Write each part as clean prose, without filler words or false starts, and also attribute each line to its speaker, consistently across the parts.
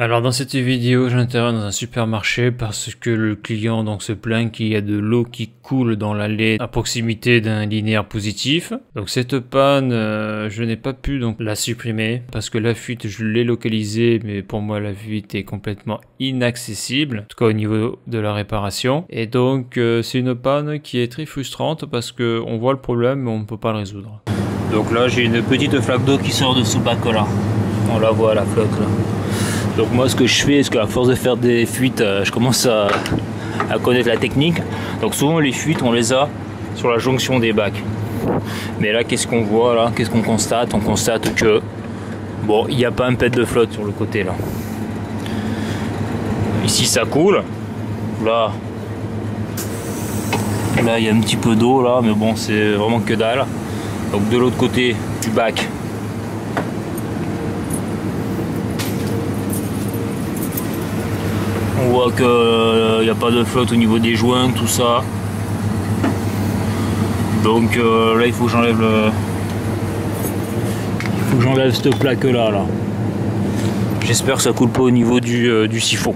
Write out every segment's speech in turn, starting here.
Speaker 1: Alors dans cette vidéo, j'interviens dans un supermarché parce que le client donc se plaint qu'il y a de l'eau qui coule dans l'allée à proximité d'un linéaire positif. Donc cette panne, je n'ai pas pu donc la supprimer parce que la fuite je l'ai localisée, mais pour moi la fuite est complètement inaccessible, en tout cas au niveau de la réparation. Et donc c'est une panne qui est très frustrante parce que on voit le problème mais on ne peut pas le résoudre. Donc là j'ai une petite flaque d'eau qui sort de ce bac là. On la voit la flotte là. Donc moi ce que je fais, parce qu'à force de faire des fuites, je commence à connaître la technique. Donc souvent les fuites on les a sur la jonction des bacs. Mais là qu'est-ce qu'on voit là? Qu'est-ce qu'on constate? On constate que bon, il n'y a pas un pet de flotte sur le côté là. Ici ça coule. Là il y a un petit peu d'eau là, mais bon c'est vraiment que dalle. Donc de l'autre côté du bac, on voit qu'il n'y a pas de flotte au niveau des joints, tout ça. Donc là il faut que j'enlève cette plaque là. J'espère que ça coule pas au niveau du siphon.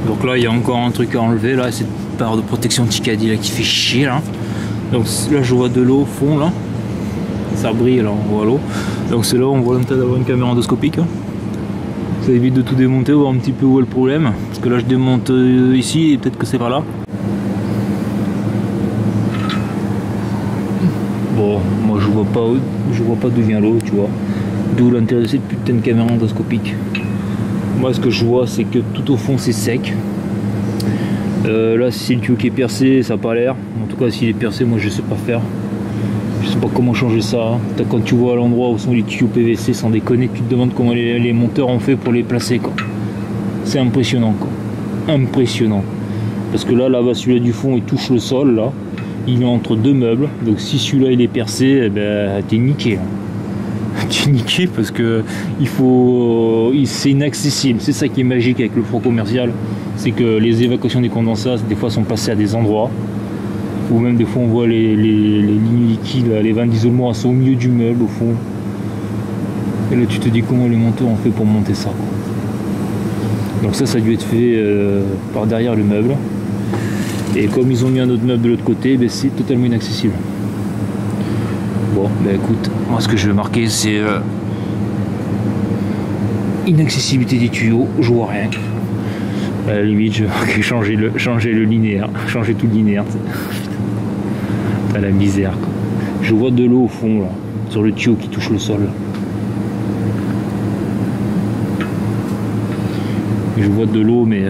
Speaker 1: Donc là il y a encore un truc à enlever là, cette barre de protection Ticadi là qui fait chier là. Donc là je vois de l'eau au fond là. Ça brille là, on voit l'eau. Donc c'est là où on voit l'intérêt d'avoir une caméra endoscopique. Ça évite de tout démonter, voir un petit peu où est le problème. Parce que là je démonte ici et peut-être que c'est par là. Bon, moi je vois pas d'où vient l'eau, tu vois. D'où l'intérêt de cette putain de caméra endoscopique. Moi ce que je vois c'est que tout au fond c'est sec. Là si c'est le tuyau qui est percé, ça n'a pas l'air. En tout cas s'il est percé, moi je sais pas faire. Je sais pas comment changer ça. Quand tu vois à l'endroit où sont les tuyaux PVC, sans déconner, tu te demandes comment les monteurs ont fait pour les placer quoi. C'est impressionnant quoi. Impressionnant. Parce que là celui-là du fond il touche le sol là. Il est entre deux meubles. Donc si celui-là il est percé, eh ben t'es niqué. T'es niqué parce que c'est inaccessible. C'est ça qui est magique avec le froid commercial. C'est que les évacuations des condensats des fois sont placées à des endroits. Ou même des fois on voit les lignes liquides, les vannes d'isolement elles sont au milieu du meuble au fond. Et là tu te dis comment les monteurs ont fait pour monter ça quoi. Donc ça a dû être fait par derrière le meuble. Et comme ils ont mis un autre meuble de l'autre côté, ben c'est totalement inaccessible. Bon ben écoute, moi ce que je vais marquer c'est inaccessibilité des tuyaux, je vois rien. À la limite je vais changer le linéaire, changer tout le linéaire. À la misère quoi. Je vois de l'eau au fond là, sur le tuyau qui touche le sol. Je vois de l'eau mais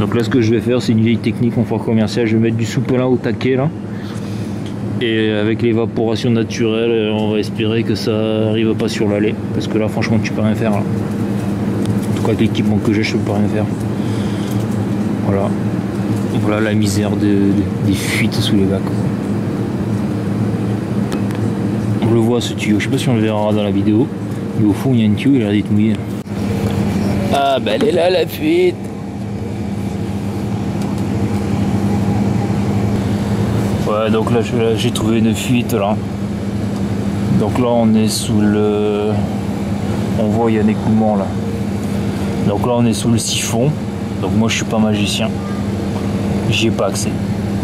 Speaker 1: donc là ce que je vais faire c'est une vieille technique en froid commercial. Je vais mettre du soupelin au taquet là. Et avec l'évaporation naturelle on va espérer que ça arrive pas sur l'allée. Parce que là franchement tu peux rien faire là. En tout cas avec l'équipement que j'ai je peux pas rien faire. Voilà. Voilà la misère des fuites sous les bacs. On le voit ce tuyau, je sais pas si on le verra dans la vidéo, mais au fond il y a un tuyau, il a l'air d'être mouillé. Ah bah elle est là la fuite. Ouais donc là j'ai trouvé une fuite là. Donc là on est sous le... On voit il y a un écoulement là. Donc là on est sous le siphon. Donc moi je suis pas magicien. J'y ai pas accès.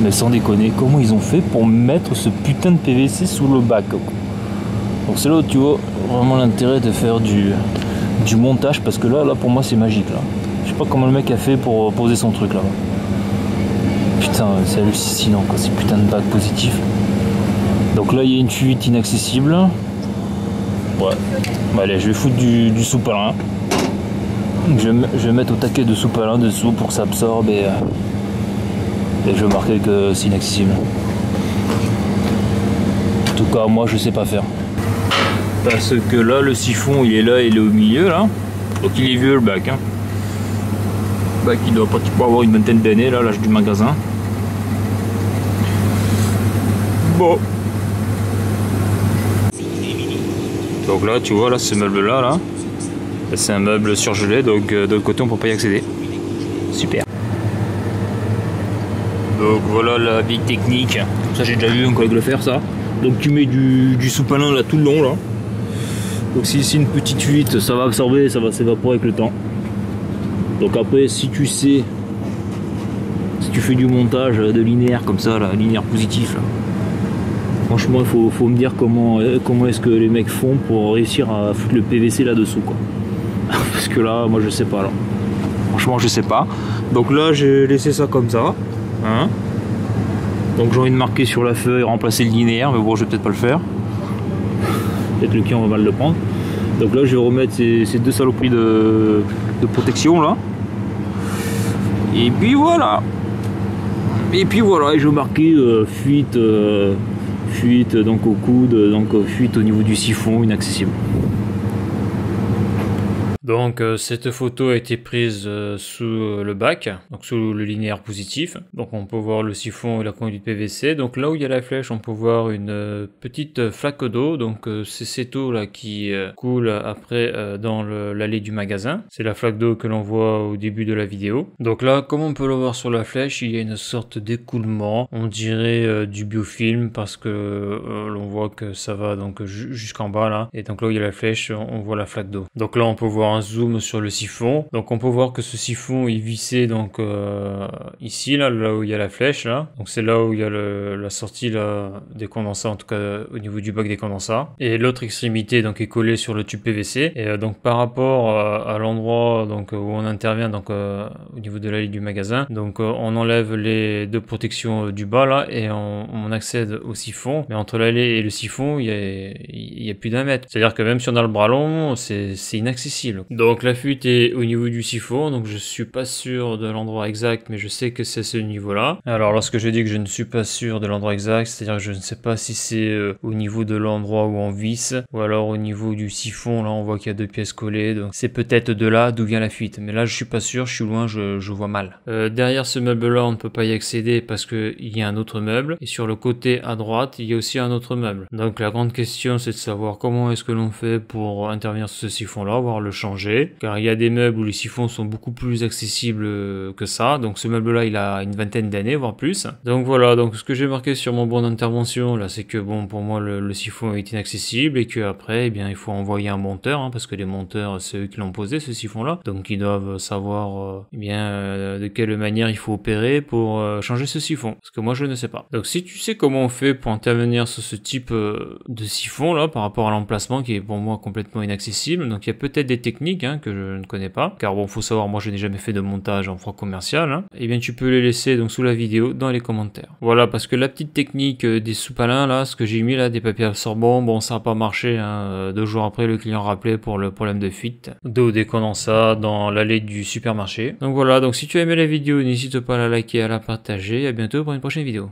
Speaker 1: Mais sans déconner, comment ils ont fait pour mettre ce putain de PVC sous le bac quoi. Donc c'est là où tu vois vraiment l'intérêt de faire du montage. Parce que là pour moi c'est magique là. Je sais pas comment le mec a fait pour poser son truc là. Putain c'est hallucinant quoi, ces putains de bacs positifs. Donc là il y a une fuite inaccessible. Ouais. Bah, allez je vais foutre du soupelin. Je vais mettre au taquet de soupelin dessous pour que ça absorbe et je vais marquer que c'est inaccessible. En tout cas moi je sais pas faire. Parce que là le siphon il est au milieu là. Donc il est vieux le bac hein. Le bac il doit pratiquement avoir une vingtaine d'années là, l'âge du magasin. Bon. Donc là tu vois là ce meuble là. C'est un meuble surgelé donc de l'autre côté on peut pas y accéder. Super. Donc voilà la big technique. Ça j'ai déjà vu un collègue le faire ça. Donc tu mets du soupelin là tout le long là. Donc si c'est une petite fuite, ça va absorber, ça va s'évaporer avec le temps. Donc après, si tu sais, si tu fais du montage de linéaire comme ça, là, linéaire positif, là, franchement, il faut me dire comment est-ce que les mecs font pour réussir à foutre le PVC là-dessous, quoi. Parce que là, moi, je sais pas, là. Franchement, je sais pas. Donc là, j'ai laissé ça comme ça. Hein. Donc j'ai envie de marquer sur la feuille, remplacer le linéaire, mais bon, je vais peut-être pas le faire. Peut-être le client va mal le prendre. Donc là, je vais remettre ces deux saloperies de protection, là. Et puis voilà. Et puis voilà, et je vais marquer fuite, fuite donc au coude, donc fuite au niveau du siphon, inaccessible. Donc cette photo a été prise sous le bac, donc sous le linéaire positif. Donc on peut voir le siphon et la conduite PVC. Donc là où il y a la flèche, on peut voir une petite flaque d'eau. Donc c'est cette eau là qui coule après dans l'allée du magasin. C'est la flaque d'eau que l'on voit au début de la vidéo. Donc là, comme on peut le voir sur la flèche, il y a une sorte d'écoulement. On dirait du biofilm parce que l'on voit que ça va donc jusqu'en bas là. Et donc là où il y a la flèche, on voit la flaque d'eau. Donc là on peut voir un zoom sur le siphon. Donc on peut voir que ce siphon est vissé donc ici là où il y a la flèche là. Donc c'est là où il y a la sortie là des condensats, en tout cas au niveau du bac des condensats. Et l'autre extrémité donc est collée sur le tube PVC. Et donc par rapport à l'endroit donc où on intervient donc au niveau de la ligne du magasin, donc on enlève les deux protections du bas là et on accède au siphon. Mais entre l'allée et le siphon, il y a plus d'1 mètre. C'est-à-dire que même si on a le bras long, c'est inaccessible. Donc la fuite est au niveau du siphon, donc je suis pas sûr de l'endroit exact, mais je sais que c'est ce niveau-là. Alors lorsque je dis que je ne suis pas sûr de l'endroit exact, c'est-à-dire que je ne sais pas si c'est au niveau de l'endroit où on visse, ou alors au niveau du siphon, là on voit qu'il y a 2 pièces collées, donc c'est peut-être de là d'où vient la fuite. Mais là je suis pas sûr, je suis loin, je vois mal. Derrière ce meuble-là, on ne peut pas y accéder parce qu'il y a un autre meuble, et sur le côté à droite, il y a aussi un autre meuble. Donc la grande question c'est de savoir comment est-ce que l'on fait pour intervenir sur ce siphon-là, voire le changer. Car il y a des meubles où les siphons sont beaucoup plus accessibles que ça. Donc ce meuble là il a une vingtaine d'années voire plus. Donc voilà, donc ce que j'ai marqué sur mon bon d'intervention là, c'est que bon, pour moi le siphon est inaccessible et que après eh bien il faut envoyer un monteur hein, parce que les monteurs c'est eux qui l'ont posé ce siphon là, donc ils doivent savoir de quelle manière il faut opérer pour changer ce siphon, parce que moi je ne sais pas. Donc si tu sais comment on fait pour intervenir sur ce type de siphon là par rapport à l'emplacement qui est pour moi complètement inaccessible, donc il y a peut-être des techniques hein, que je ne connais pas, car bon, faut savoir, moi je n'ai jamais fait de montage en froid commercial, hein. Et bien tu peux les laisser donc sous la vidéo dans les commentaires. Voilà, parce que la petite technique des soupalins là, ce que j'ai mis là, des papiers absorbants, bon ça n'a pas marché, hein. 2 jours après le client rappelait pour le problème de fuite d'eau des condensats dans l'allée du supermarché. Donc voilà, donc si tu as aimé la vidéo, n'hésite pas à la liker et à la partager, à bientôt pour une prochaine vidéo.